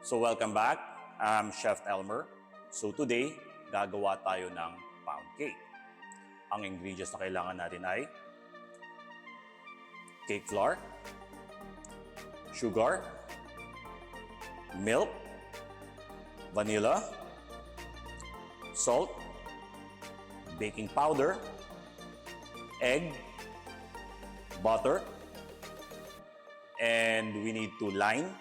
So welcome back. I'm Chef Elmer. So today, gagawa tayo ng pound cake. Ang ingredients na kailangan natin ay cake flour, sugar, milk, vanilla, salt, baking powder, egg, butter, and we need to line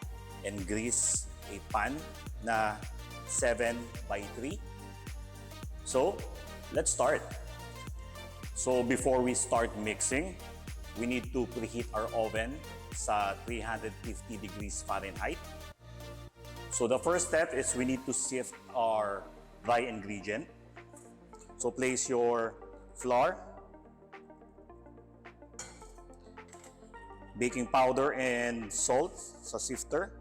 and grease a pan na 7 by 3. So, let's start. So, before we start mixing, we need to preheat our oven sa 350 degrees Fahrenheit. So, the first step is we need to sift our dry ingredient. So, place your flour, baking powder, and salt sa sifter.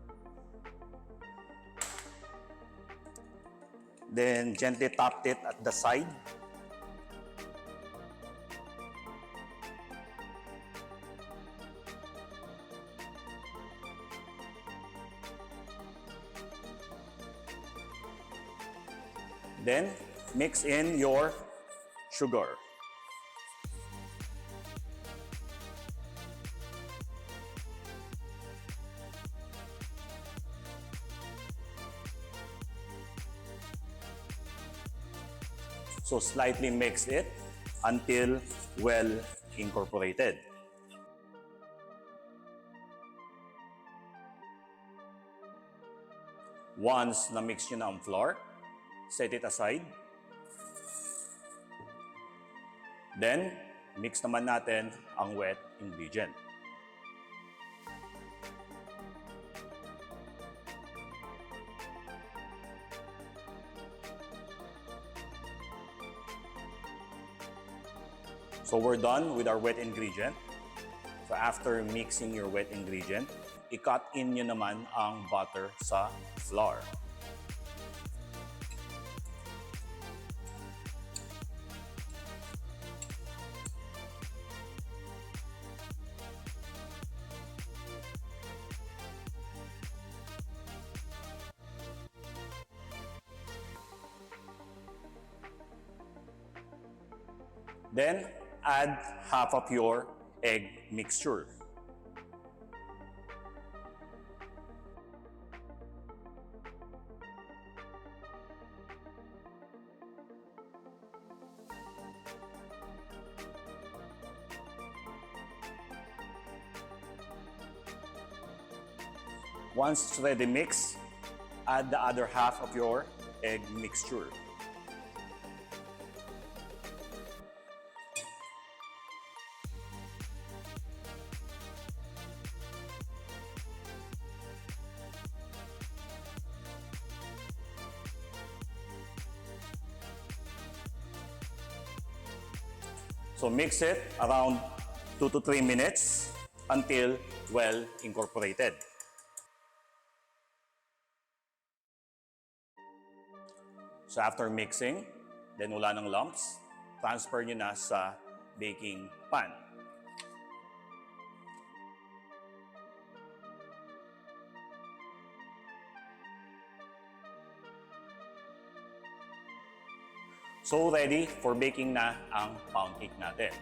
Then gently tap it at the side. Then mix in your sugar. So slightly mix it until well incorporated. Once na-mix nyo na ang flour, set it aside. Then, mix naman natin ang wet ingredient. So we're done with our wet ingredient. So after mixing your wet ingredient, i-cut in nyo naman ang butter sa flour. Then, add half of your egg mixture. Once it's ready mix, add the other half of your egg mixture. So mix it around 2 to 3 minutes until well incorporated. So after mixing, then wala ng lumps, transfer nyo na sa baking pan. So ready for baking na ang pound cake natin.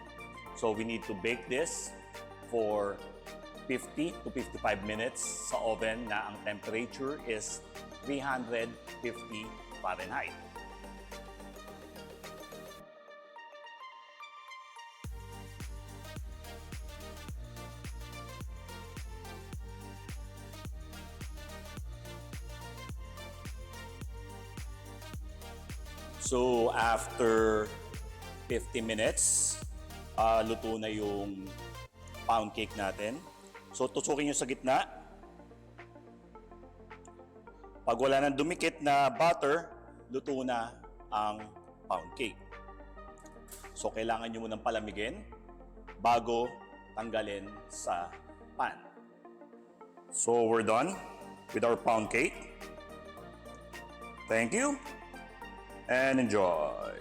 So we need to bake this for 50 to 55 minutes sa oven na ang temperature is 350 Fahrenheit. So after 50 minutes, luto na yung pound cake natin. So tusukin nyo sa gitna. Pag wala nang dumikit na butter, luto na ang pound cake. So kailangan nyo munang palamigin bago tanggalin sa pan. So we're done with our pound cake. Thank you and enjoy!